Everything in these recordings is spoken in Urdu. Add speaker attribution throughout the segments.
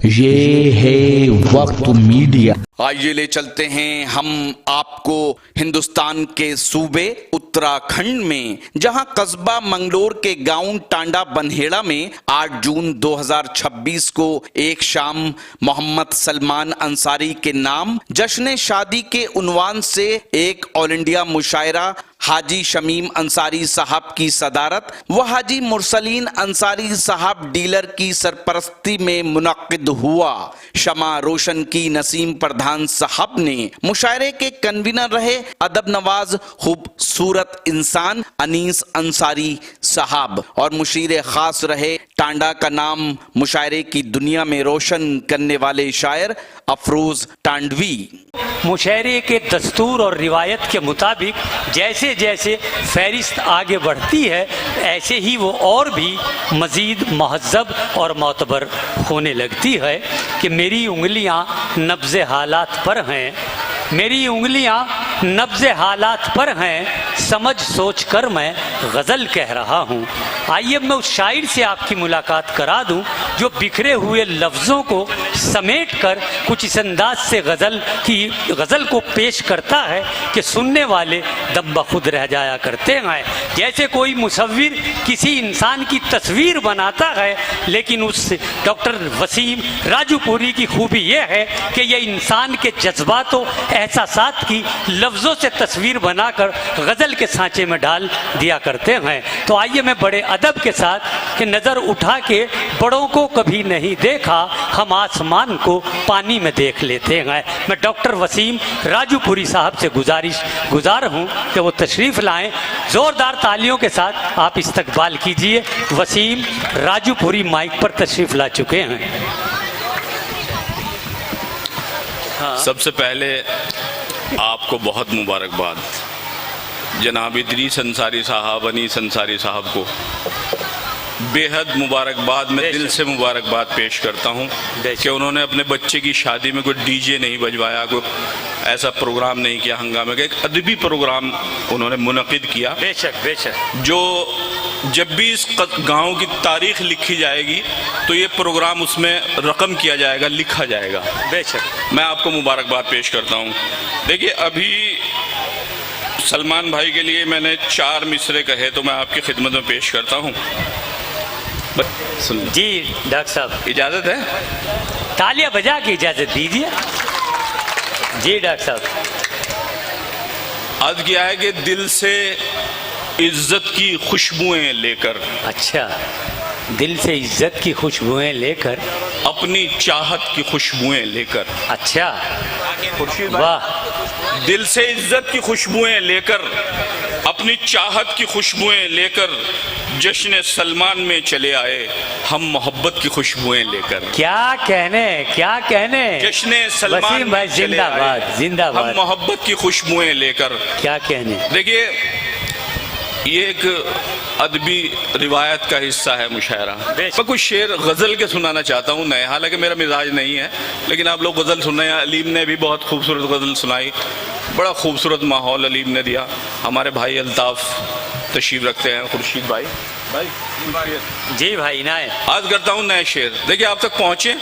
Speaker 1: یہ ہے وقت میڈیا۔
Speaker 2: آئیے لے چلتے ہیں ہم آپ کو ہندوستان کے صوبے اتراکھنڈ میں، جہاں قصبہ منگلور کے گاؤں ٹانڈا بنہیڑا میں 8 جون 2026 کو ایک شام محمد سلمان انصاری کے نام جشن شادی کے عنوان سے ایک آل انڈیا مشاعرہ حاجی شمیم انصاری صاحب کی صدارت و حاجی مرسلین انصاری صاحب ڈیلر کی سرپرستی میں منعقد ہوا۔ شمع روشن کی نسیم پردھان صاحب نے مشاعرے کے کنوینر رہے ادب نواز خوبصورت انسان انیس انصاری صاحب، اور مشیر خاص رہے ٹانڈا کا نام مشاعرے کی دنیا میں روشن کرنے والے شاعر افروز ٹانڈوی۔
Speaker 3: مشاعرے کے دستور اور روایت کے مطابق جیسے جیسے فہرست آگے بڑھتی ہے ایسے ہی وہ اور بھی مزید مہذب اور معتبر ہونے لگتی ہے کہ میری انگلیاں نبض حالات پر ہیں، میری انگلیاں نبض حالات پر ہیں، سمجھ سوچ کر میں غزل کہہ رہا ہوں۔ آئیے میں اس شاعر سے آپ کی ملاقات کرا دوں جو بکھرے ہوئے لفظوں کو سمیٹ کر کچھ اس انداز سے غزل کو پیش کرتا ہے کہ سننے والے دم بخود رہ جایا کرتے ہیں۔ جیسے کوئی مصور کسی انسان کی تصویر بناتا ہے، لیکن اس ڈاکٹر وسیم راجو پوری کی خوبی یہ ہے کہ یہ انسان کے جذبات و احساسات کی لفظوں سے تصویر بنا کر غزل کے سانچے میں ڈال دیا کرتے ہیں۔ تو آئیے میں بڑے ادب کے ساتھ کہ نظر اٹھا کے بڑوں کو کبھی نہیں دیکھا، ہم آسمان کو پانی میں دیکھ لیتے ہیں، میں ڈاکٹر وسیم راجو پوری صاحب سے گزار ہوں کہ وہ تشریف لائیں۔ زوردار تالیوں کے ساتھ آپ استقبال کیجئے۔ وسیم راجو پوری مائک پر تشریف لا چکے ہیں۔
Speaker 4: سب سے پہلے آپ کو بہت مبارکباد، جناب ادریس انصاری صاحب، انیس انصاری صاحب کو بے حد مبارکباد، میں دل سے مبارکباد پیش کرتا ہوں کہ انہوں نے اپنے بچے کی شادی میں کوئی ڈی جے نہیں بجوایا، کوئی ایسا پروگرام نہیں کیا ہنگامے کا، ایک ادبی پروگرام انہوں نے منعقد کیا۔
Speaker 3: بے شک بے شک،
Speaker 4: جو جب بھی اس گاؤں کی تاریخ لکھی جائے گی تو یہ پروگرام اس میں رقم کیا جائے گا، لکھا جائے گا۔
Speaker 3: بے شک
Speaker 4: میں آپ کو مبارکباد پیش کرتا ہوں۔ دیکھیے ابھی سلمان بھائی کے لیے میں نے 4 مصرے کہے تو میں آپ کی خدمت میں پیش کرتا ہوں۔
Speaker 3: جی ڈاکٹر صاحب
Speaker 4: اجازت ہے؟
Speaker 3: تالیاں بجا کے اجازت دیجیے۔ جی ڈاکٹر صاحب،
Speaker 4: عرض کیا ہے کہ دل سے عزت کی خوشبوئیں لے کر،
Speaker 3: اچھا، دل سے عزت کی خوشبوئیں لے کر،
Speaker 4: اپنی چاہت کی خوشبوئیں لے کر،
Speaker 3: اچھا واہ،
Speaker 4: دل سے عزت کی خوشبوئیں لے کر، اپنی چاہت کی خوشبوئیں لے کر جشن سلمان میں چلے آئے ہم محبت کی خوشبوئیں لے کر۔
Speaker 3: کیا کہنے کیا کہنے،
Speaker 4: جشن سلمان
Speaker 3: وسیم بھائی
Speaker 4: میں چلے
Speaker 3: زندہ
Speaker 4: آئے
Speaker 3: باد زندہ
Speaker 4: ہم
Speaker 3: باد،
Speaker 4: محبت کی خوشبوئیں لے کر۔
Speaker 3: کیا کہنے۔
Speaker 4: دیکھیے یہ ایک ادبی روایت کا حصہ ہے مشاعرہ۔ میں کچھ شعر غزل کے سنانا چاہتا ہوں نئے، حالانکہ میرا مزاج نہیں ہے لیکن آپ لوگ غزل سن رہے ہیں۔ علیم نے بھی بہت خوبصورت غزل سنائی، بڑا خوبصورت ماحول علیم نے دیا۔ ہمارے بھائی الطاف تشریف رکھتے ہیں، خورشید بھائی
Speaker 3: جی بھائی عنایت،
Speaker 4: عرض کرتا ہوں نئے شعر۔ دیکھیے آپ تک پہنچے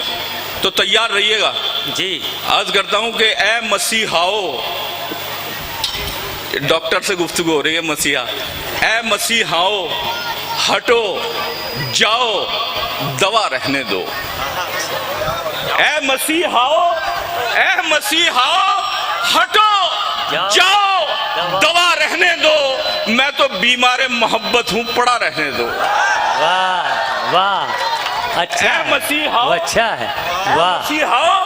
Speaker 4: تو تیار رہیے گا۔
Speaker 3: جی
Speaker 4: عرض کرتا ہوں کہ اے مسیحاؤ، ڈاکٹر سے گفتگو ہو رہی ہے، مسیحا، اے مسیحاؤ ہٹو جاؤ دوا رہنے دو، اے مسیحاؤ، اے مسیحاؤ ہٹو جاؤ دوا رہنے دو، میں تو بیمار محبت ہوں پڑا رہنے دو۔
Speaker 3: واہ واہ، اچھا
Speaker 4: اے مسیحاؤ،
Speaker 3: اچھا ہے، واہ،
Speaker 4: مسیحاؤ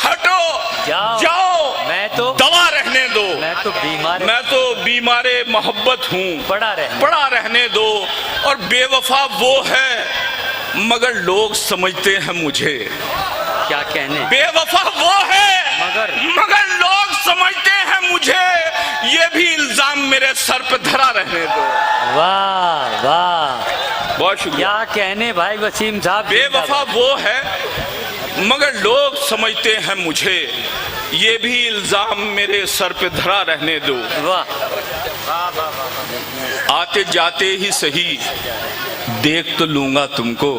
Speaker 4: ہٹو جاؤ
Speaker 3: میں تو
Speaker 4: دوا رہنے دو،
Speaker 3: میں تو
Speaker 4: بیمار محبت ہوں
Speaker 3: پڑا
Speaker 4: رہنے دو۔ اور بے وفا وہ ہے مگر لوگ سمجھتے ہیں مجھے،
Speaker 3: کیا کہنے،
Speaker 4: بے وفا وہ ہے
Speaker 3: مگر
Speaker 4: لوگ سمجھتے ہیں مجھے، یہ بھی الزام میرے سر پہ دھرا رہنے دو۔
Speaker 3: واہ واہ،
Speaker 4: بہت شکریہ۔
Speaker 3: کیا کہنے بھائی وسیم صاحب،
Speaker 4: بے وفا وہ ہے مگر لوگ سمجھتے ہیں مجھے، یہ بھی الزام میرے سر پہ دھرا رہنے دو۔
Speaker 3: واہ،
Speaker 4: آتے جاتے ہی صحیح دیکھ تو لوں گا تم کو،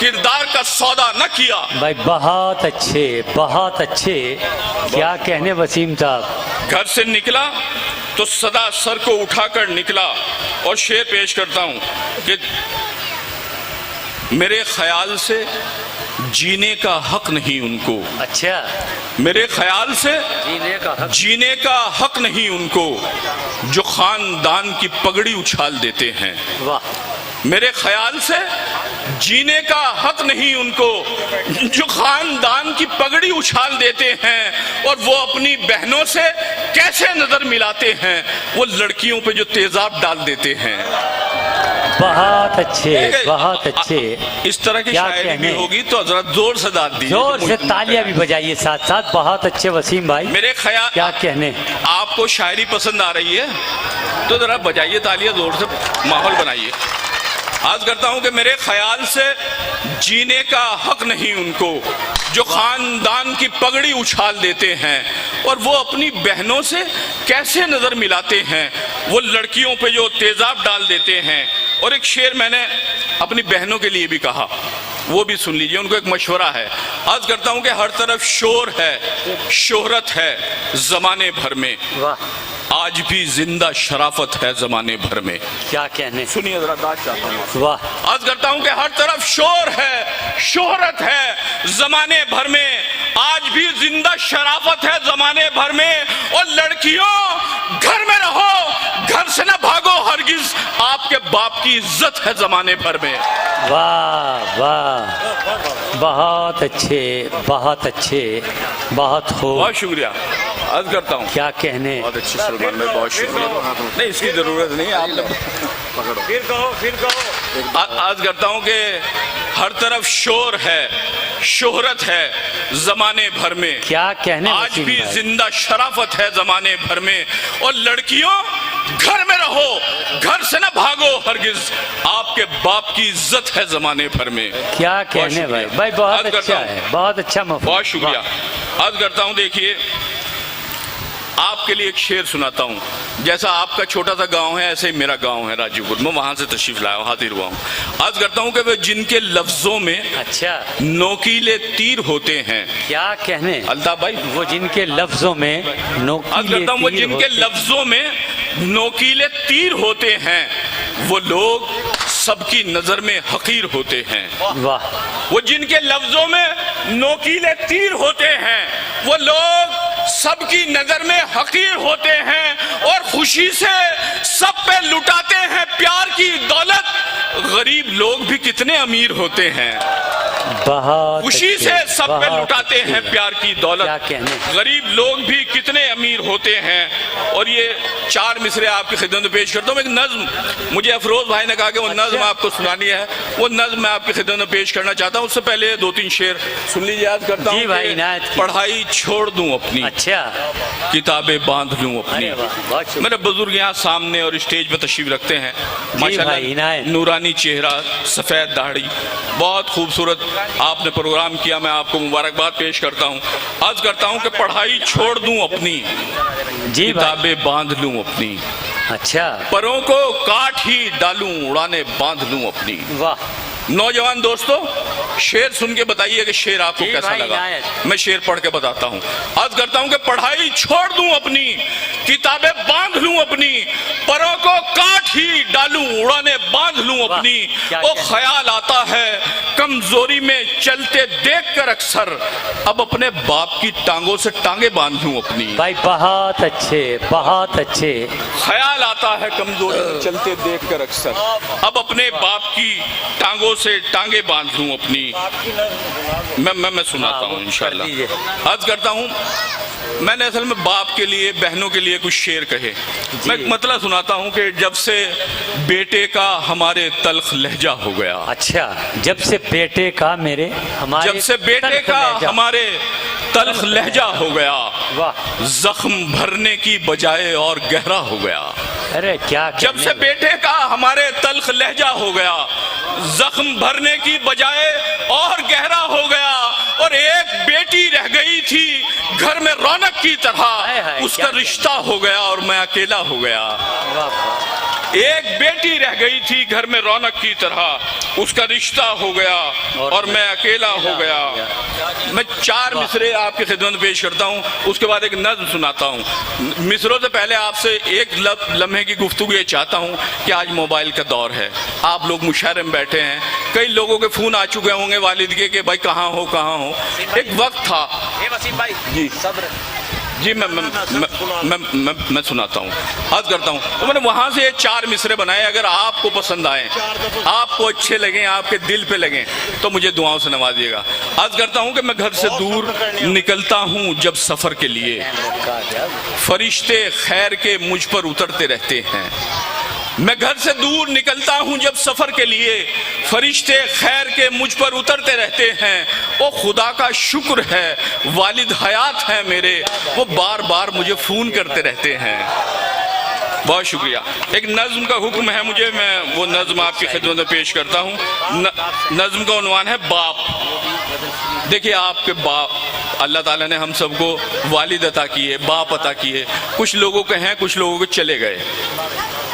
Speaker 4: کردار کا سودا نہ کیا.
Speaker 3: بھائی بہت اچھے. کیا کہنے وسیم صاحب.
Speaker 4: گھر سے نکلا تو سدا سر کو اٹھا کر نکلا. اور شعر پیش کرتا ہوں کہ میرے خیال سے جینے کا حق نہیں ان کو.
Speaker 3: اچھا.
Speaker 4: میرے خیال سے
Speaker 3: جینے کا
Speaker 4: حق نہیں ان کو جو خاندان کی پگڑی اچھال دیتے ہیں.
Speaker 3: واہ.
Speaker 4: میرے خیال سے جینے کا حق نہیں ان کو جو خاندان کی پگڑی اچھال دیتے ہیں. اور وہ اپنی بہنوں سے کیسے نظر ملاتے ہیں وہ لڑکیوں پہ جو تیزاب ڈال دیتے ہیں.
Speaker 3: بہت اچھے.
Speaker 4: اس طرح کی شاعری بھی ہوگی تو حضرات زور سے داد دیجیے,
Speaker 3: زور سے تالیاں بھی بجائیے ساتھ ساتھ. بہت اچھے وسیم بھائی.
Speaker 4: میرے خیال
Speaker 3: کیا کہنے.
Speaker 4: آپ کو شاعری پسند آ رہی ہے تو ذرا بجائیے تالیاں, زور سے ماحول بنائیے. عرض کرتا ہوں کہ میرے خیال سے جینے کا حق نہیں ان کو جو خاندان کی پگڑی اچھال دیتے ہیں. اور وہ اپنی بہنوں سے کیسے نظر ملاتے ہیں وہ لڑکیوں پہ جو تیزاب ڈال دیتے ہیں. اور ایک شعر میں نے اپنی بہنوں کے لیے بھی کہا, وہ بھی سن لیجئے, ان کو ایک مشورہ ہے. عرض کرتا ہوں کہ ہر طرف شور ہے, شہرت ہے زمانے بھر میں, آج بھی زندہ شرافت ہے زمانے بھر میں.
Speaker 3: کیا کہنے.
Speaker 4: سنیے ذرا, داد چاہتا ہوں.
Speaker 3: واہ.
Speaker 4: عرض کرتا ہوں کہ ہر طرف شور ہے, شہرت ہے زمانے بھر میں, آج بھی زندہ شرافت ہے زمانے بھر میں. اور لڑکیوں گھر میں رہو, گھر سے نہ بھاگو ہرگز, آپ کے باپ کی عزت ہے زمانے بھر میں.
Speaker 3: واہ واہ. بہت اچھے, بہت خوب.
Speaker 4: بہت شکریہ. عرض کرتا ہوں
Speaker 3: کیا کہنے.
Speaker 4: بہت اچھے سلمان میں, بہت شکریہ. نہیں, اس کی ضرورت نہیں, آپ نے پھر کہو. عرض کرتا ہوں کہ ہر طرف شور ہے, شہرت ہے زمانے بھر میں,
Speaker 3: کیا کہنے.
Speaker 4: آج بھی زندہ شرافت ہے زمانے بھر میں. اور لڑکیوں گھر میں رہو, گھر سے نہ بھاگو ہرگز, آپ کے باپ کی عزت ہے زمانے بھر میں.
Speaker 3: کیا کہنے بھائی. بھائی بہت اچھا ہے, بہت اچھا مفہوم.
Speaker 4: بہت شکریہ. عرض کرتا ہوں دیکھیے آپ کے لیے ایک شعر سناتا ہوں. جیسا آپ کا چھوٹا سا گاؤں ہے ایسے ہی میرا گاؤں ہے راجیو پور, میں وہاں سے تشریف لایا ہوں, حاضر ہوا ہوں. عرض کرتا ہوں کہ وہ جن کے لفظوں میں
Speaker 3: اچھا
Speaker 4: نوکیلے تیر ہوتے ہیں.
Speaker 3: کیا کہنے.
Speaker 4: الطاف بھائی,
Speaker 3: وہ جن کے لفظوں میں
Speaker 4: عرض کرتا ہوں وہ جن کے لفظوں میں نوکیلے تیر ہوتے ہیں وہ لوگ سب کی نظر میں حقیر ہوتے ہیں.
Speaker 3: واہ.
Speaker 4: وہ جن کے لفظوں میں نوکیلے تیر ہوتے ہیں وہ لوگ سب کی نظر میں حقیر ہوتے ہیں. اور خوشی سے سب پہ لٹاتے ہیں پیار کی دولت, غریب لوگ بھی کتنے امیر ہوتے ہیں.
Speaker 3: بہت
Speaker 4: خوشی سے سب پہ لٹاتے ہیں پیار کی دولت, غریب لوگ بھی کتنے امیر ہوتے ہیں. اور یہ 4 مصرے آپ کی خدمت میں پیش کرتا ہوں. ایک نظم مجھے افروز بھائی نے کہا کہ وہ نظم آپ کو سنانی ہے, وہ نظم میں آپ کی خدمت میں پیش کرنا چاہتا ہوں. اس سے پہلے 2-3 شعر سن لیجیے. یاد کرتا ہوں کہ پڑھائی چھوڑ دوں اپنی,
Speaker 3: اچھا
Speaker 4: کتابیں باندھ لوں اپنی. میرے بزرگ یہاں سامنے اور اسٹیج پہ تشریف رکھتے ہیں, ماشاءاللہ نورانی چہرہ, سفید داڑھی, بہت خوبصورت آپ نے پروگرام کیا. میں آپ کو مبارکباد پیش کرتا ہوں. عرض کرتا ہوں کہ پڑھائی چھوڑ دوں اپنی, کتابیں باندھ لوں اپنی,
Speaker 3: اچھا
Speaker 4: پروں کو کاٹ ہی ڈالوں, اڑانے باندھ لوں اپنی.
Speaker 3: واہ.
Speaker 4: نوجوان دوستو شعر سن کے بتائیے کہ شعر آپ کو کیسا لگا. میں شعر پڑھ کے بتاتا ہوں. عرض کرتا ہوں کہ پڑھائی چھوڑ دوں اپنی, کتابیں باندھ لوں اپنی, پروں کو کاٹ ہی ڈالوں, اڑانے باندھ لوں اپنی. او خیال آتا ہے کمزوری میں چلتے دیکھ کر اکثر, اب اپنے باپ کی ٹانگوں سے ٹانگیں باندھ لوں اپنی.
Speaker 3: بھائی بہت اچھے, بہت اچھے.
Speaker 4: خیال آتا ہے کمزوری میں چلتے دیکھ کر اکثر, اب اپنے باپ کی ٹانگوں سے ٹانگیں باندھ لوں اپنی. میں سناتا ہوں انشاءاللہ. عرض کرتا ہوں میں نے اصل میں باپ کے لیے, بہنوں کے لیے کچھ شعر کہے. میں ایک مطلب سناتا ہوں کہ جب سے بیٹے کا ہمارے تلخ لہجہ ہو گیا.
Speaker 3: اچھا, جب سے بیٹے کا میرے ہمارے,
Speaker 4: جب سے بیٹے کا ہمارے تلخ لہجہ ہو گیا, زخم بھرنے کی بجائے اور گہرا ہو گیا.
Speaker 3: ارے کیا,
Speaker 4: جب سے بیٹے کا ہمارے تلخ لہجہ ہو گیا, زخم بھرنے کی بجائے اور گہرا ہو گیا. اور ایک بیٹی بیٹی رہ گئی تھی گھر میں رونق کی طرح، اس کا رشتہ ہو گیا اور میں اکیلا ہو گیا۔ ایک بیٹی رہ گئی تھی گھر میں رونق کی طرح، اس کا رشتہ ہو گیا اور میں اکیلا ہو گیا۔ میں 4 مصرے آپ کی خدمت پیش کرتا ہوں، اس کے بعد ایک نظم سناتا ہوں۔ مصروں سے پہلے آپ سے ایک لمحے کی گفتگو یہ چاہتا ہوں کہ آج موبائل کا دور ہے، آپ لوگ مشاعرے میں بیٹھے ہیں، کئی لوگوں کے فون آ چکے ہوں گے والد کے کہ بھائی کہاں ہو کہاں ہو۔ ایک وقت تھا جی میں سناتا ہوں، عرض کرتا ہوں، تو میں نے وہاں سے 4 مصرے بنائے، اگر آپ کو پسند آئیں، آپ کو اچھے لگیں، آپ کے دل پہ لگیں تو مجھے دعاؤں سے نوازیے گا۔ عرض کرتا ہوں کہ میں گھر سے دور نکلتا ہوں جب سفر کے لیے، فرشتے خیر کے مجھ پر اترتے رہتے ہیں۔ میں گھر سے دور نکلتا ہوں جب سفر کے لیے، فرشتے خیر کے مجھ پر اترتے رہتے ہیں۔ او خدا کا شکر ہے والد حیات ہیں میرے، وہ بار بار مجھے فون کرتے رہتے ہیں۔ بہت شکریہ۔ ایک نظم کا حکم ہے مجھے، میں وہ نظم آپ کی خدمت میں پیش کرتا ہوں۔ نظم کا عنوان ہے باپ۔ دیکھیے آپ کے باپ، اللہ تعالیٰ نے ہم سب کو والد عطا کیے، باپ عطا کیے، کچھ لوگوں کے ہیں، کچھ لوگوں کے چلے گئے۔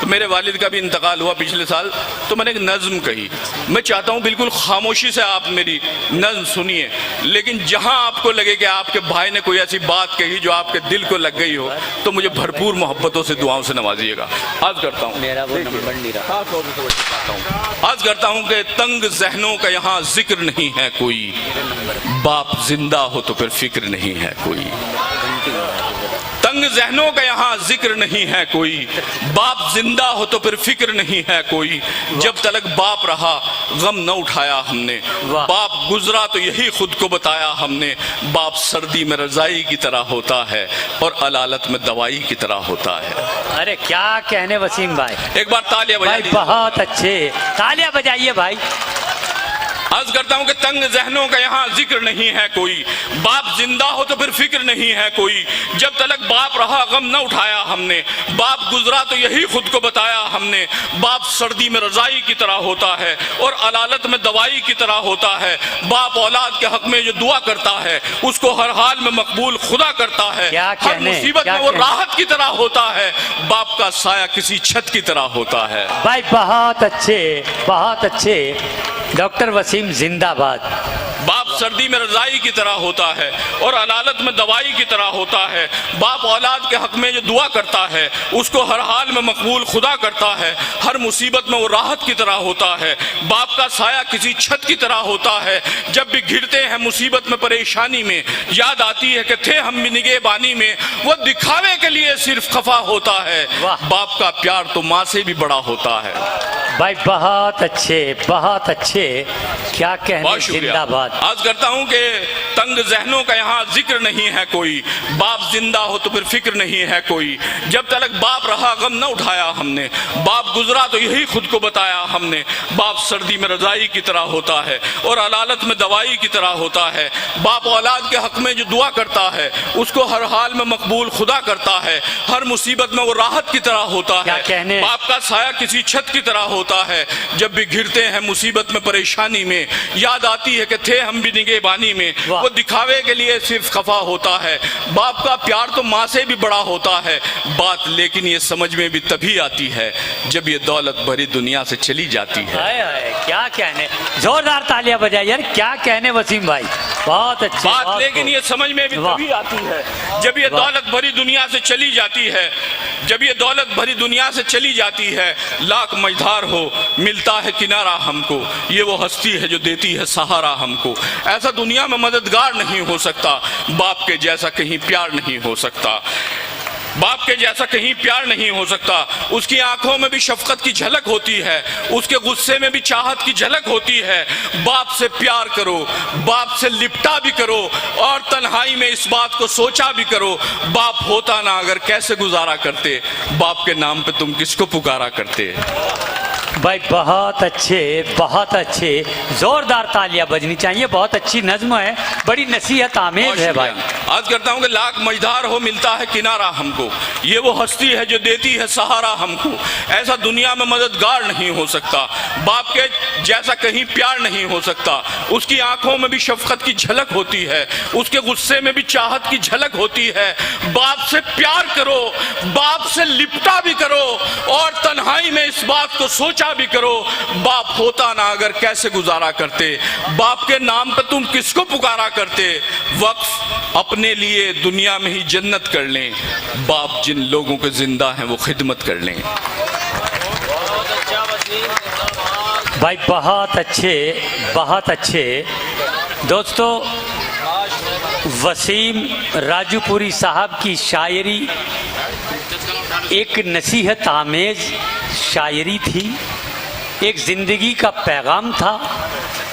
Speaker 4: تو میرے والد کا بھی انتقال ہوا پچھلے سال، تو میں نے ایک نظم کہی، میں چاہتا ہوں بالکل خاموشی سے آپ میری نظم سنیے، لیکن جہاں آپ کو لگے کہ آپ کے بھائی نے کوئی ایسی بات کہی جو آپ کے دل کو لگ گئی ہو تو مجھے بھرپور محبتوں سے دعاؤں سے نوازیے گا۔ عرض کرتا ہوں کہ تنگ ذہنوں کا یہاں ذکر نہیں ہے کوئی، باپ زندہ ہو تو پھر فکر نہیں ہے کوئی۔ تنگ ذہنوں کا یہاں ذکر نہیں ہے کوئی، باپ زندہ ہو تو پھر فکر نہیں ہے کوئی۔ جب تلک باپ رہا غم نہ اٹھایا ہم نے، باپ گزرا تو یہی خود کو بتایا ہم نے۔ باپ سردی میں رضائی کی طرح ہوتا ہے اور علالت میں دوائی کی طرح ہوتا ہے۔
Speaker 3: ارے کیا کہنے وسیم بھائی،
Speaker 4: ایک بار تالیاں
Speaker 3: بھائی
Speaker 4: بجائیے،
Speaker 3: بہت اچھے، تالیاں بجائیے بھائی۔
Speaker 4: عرض کرتا ہوں کہ تنگ ذہنوں کا یہاں ذکر نہیں ہے کوئی، باپ زندہ ہو تو پھر فکر نہیں ہے کوئی۔ جب تلک باپ رہا غم نہ اٹھایا ہم نے، باپ گزرا تو یہی خود کو بتایا ہم نے۔ باپ سردی میں رضائی کی طرح ہوتا ہے اور علالت میں دوائی کی طرح ہوتا ہے۔ باپ اولاد کے حق میں جو دعا کرتا ہے اس کو ہر حال میں مقبول خدا کرتا ہے۔ ہر مصیبت میں وہ راحت کی طرح ہوتا ہے، باپ کا سایہ کسی چھت کی طرح ہوتا ہے۔
Speaker 3: بھائی بہت اچھے، بہت اچھے، ڈاکٹر وسیم زندہ باد۔
Speaker 4: باپ سردی میں رضائی کی طرح ہوتا ہے اور علالت میں دوائی کی طرح ہوتا ہے۔ باپ اولاد کے حق میں جو دعا کرتا ہے اس کو ہر حال میں مقبول خدا کرتا ہے۔ ہر مصیبت میں وہ راحت کی طرح ہوتا ہے، باپ کا سایہ کسی چھت کی طرح ہوتا ہے۔ جب بھی گھرتے ہیں مصیبت میں پریشانی میں، یاد آتی ہے کہ تھے ہم بھی نگہبانی میں۔ وہ دکھاوے کے لیے صرف خفا ہوتا ہے، باپ کا پیار تو ماں سے بھی بڑا ہوتا ہے۔
Speaker 3: بھائی بہت اچھے، بہت اچھے، کیا کہنے، زندہ باد۔
Speaker 4: عرض کرتا ہوں کہ تنگ ذہنوں کا یہاں ذکر نہیں ہے کوئی، باپ زندہ ہو تو پھر فکر نہیں ہے کوئی۔ جب تلک باپ رہا غم نہ اٹھایا ہم نے، باپ گزرا تو یہی خود کو بتایا ہم نے۔ باپ سردی میں رضائی کی طرح ہوتا ہے اور علالت میں دوائی کی طرح ہوتا ہے۔ باپ اولاد کے حق میں جو دعا کرتا ہے اس کو ہر حال میں مقبول خدا کرتا ہے۔ ہر مصیبت میں وہ راحت کی طرح ہوتا ہے، باپ کا سایہ کسی چھت کی طرح ہوتا ہے۔ جب بھی گھرتے ہیں مصیبت میں پریشانی میں، یاد آتی ہے کہ تھے ہم بھی نگہبانی میں۔ وہ دکھاوے کے لیے صرف خفا ہوتا ہے، باپ کا پیار تو ماں سے بھی بڑا ہوتا ہے۔ بات لیکن یہ سمجھ میں بھی تبھی آتی ہے جب یہ دولت بھری دنیا سے چلی جاتی ہے۔
Speaker 3: کیا کہنے، زوردار تالیاں بجائے یار، کیا کہنے وسیم بھائی، بہت اچھی
Speaker 4: بات۔ لیکن یہ سمجھ میں بھی تبھی آتی ہے جب یہ دولت بھری دنیا سے چلی جاتی ہے۔ جب یہ دولت بھری دنیا سے چلی جاتی ہے، لاکھ مجدار ہو ملتا ہے کنارہ ہم کو۔ یہ وہ ہستی ہے جو دیتی ہے سہارا ہم کو۔ ایسا دنیا میں مددگار نہیں ہو سکتا، باپ کے جیسا کہیں پیار نہیں ہو سکتا، باپ کے جیسا کہیں پیار نہیں ہو سکتا۔ اس کی آنکھوں میں بھی شفقت کی جھلک ہوتی ہے، اس کے غصے میں بھی چاہت کی جھلک ہوتی ہے۔ باپ سے پیار کرو، باپ سے لپٹا بھی کرو اور تنہائی میں اس بات کو سوچا بھی کرو، باپ ہوتا نہ اگر کیسے گزارا کرتے، باپ کے نام پہ تم کس کو پکارا کرتے۔
Speaker 3: بھائی بہت اچھے، بہت اچھے، زوردار تالیاں بجنی چاہیے، بہت اچھی نظم ہے، بڑی نصیحت آمیز ہے بھائی۔
Speaker 4: عرض کرتا ہوں کہ لاکھ مجدار ہو ملتا ہے کنارہ ہم کو، یہ وہ ہستی ہے جو دیتی ہے سہارا ہم کو، ایسا دنیا میں مددگار نہیں ہو سکتا، باپ کے جیسا کہیں پیار نہیں ہو سکتا، اس کی آنکھوں میں بھی شفقت کی جھلک ہوتی ہے، اس کے غصے میں بھی چاہت کی جھلک ہوتی ہے۔ باپ سے پیار کرو، باپ سے لپٹا بھی کرو، اور تنہائی میں اس بات کو سوچا بھی کرو، باپ ہوتا نہ اگر کیسے گزارا کرتے، باپ کے نام پہ تم کس کو پکارا کرتے۔ وقف اپنے لیے دنیا میں ہی جنت کر لیں، باپ جن لوگوں کے زندہ ہیں وہ خدمت کر لیں۔
Speaker 3: بھائی بہت اچھے دوستو، وسیم راجو پوری صاحب کی شاعری ایک نصیحت آمیز شاعری تھی، ایک زندگی کا پیغام تھا،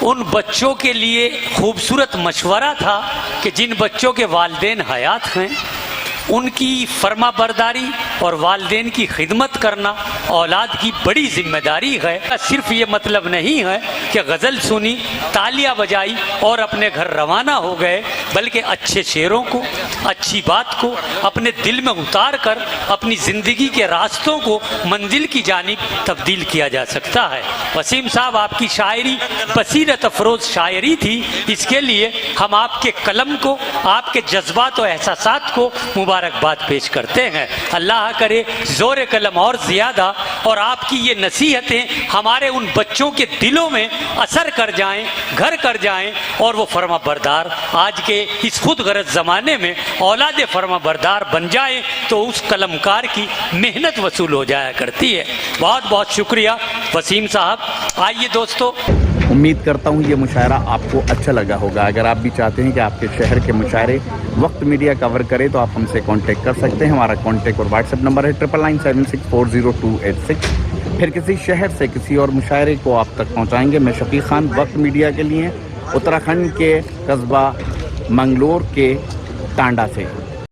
Speaker 3: ان بچوں کے لیے خوبصورت مشورہ تھا کہ جن بچوں کے والدین حیات ہیں ان کی فرما برداری اور والدین کی خدمت کرنا اولاد کی بڑی ذمہ داری ہے۔ صرف یہ مطلب نہیں ہے کہ غزل سنی، تالیاں بجائی اور اپنے گھر روانہ ہو گئے، بلکہ اچھے شعروں کو، اچھی بات کو اپنے دل میں اتار کر اپنی زندگی کے راستوں کو منزل کی جانب تبدیل کیا جا سکتا ہے۔ وسیم صاحب، آپ کی شاعری بصیرت افروز شاعری تھی، اس کے لیے ہم آپ کے قلم کو، آپ کے جذبات و احساسات کو مبارکباد پیش کرتے ہیں۔ اللہ کرے زور قلم اور زیادہ، اور آپ کی یہ نصیحتیں ہمارے ان بچوں کے دلوں میں اثر کر جائیں، گھر کر جائیں، اور وہ فرما بردار آج کے اس خود غرض زمانے میں اولاد فرما بردار بن جائیں، تو اس قلم کار کی محنت وصول ہو جایا کرتی ہے۔ بہت بہت شکریہ وسیم صاحب۔ آئیے دوستو،
Speaker 1: امید کرتا ہوں یہ مشاعرہ آپ کو اچھا لگا ہوگا۔ اگر آپ بھی چاہتے ہیں کہ آپ کے شہر کے مشاعرے وقت میڈیا کور کرے تو آپ ہم سے کانٹیکٹ کر سکتے ہیں۔ ہمارا کانٹیکٹ اور واٹس ایپ نمبر ہے 9997640286۔ پھر کسی شہر سے کسی اور مشاعرے کو آپ تک پہنچائیں گے۔ میں شفیق خان، وقت میڈیا کے لیے اتراکھنڈ کے قصبہ منگلور کے ٹانڈا سے۔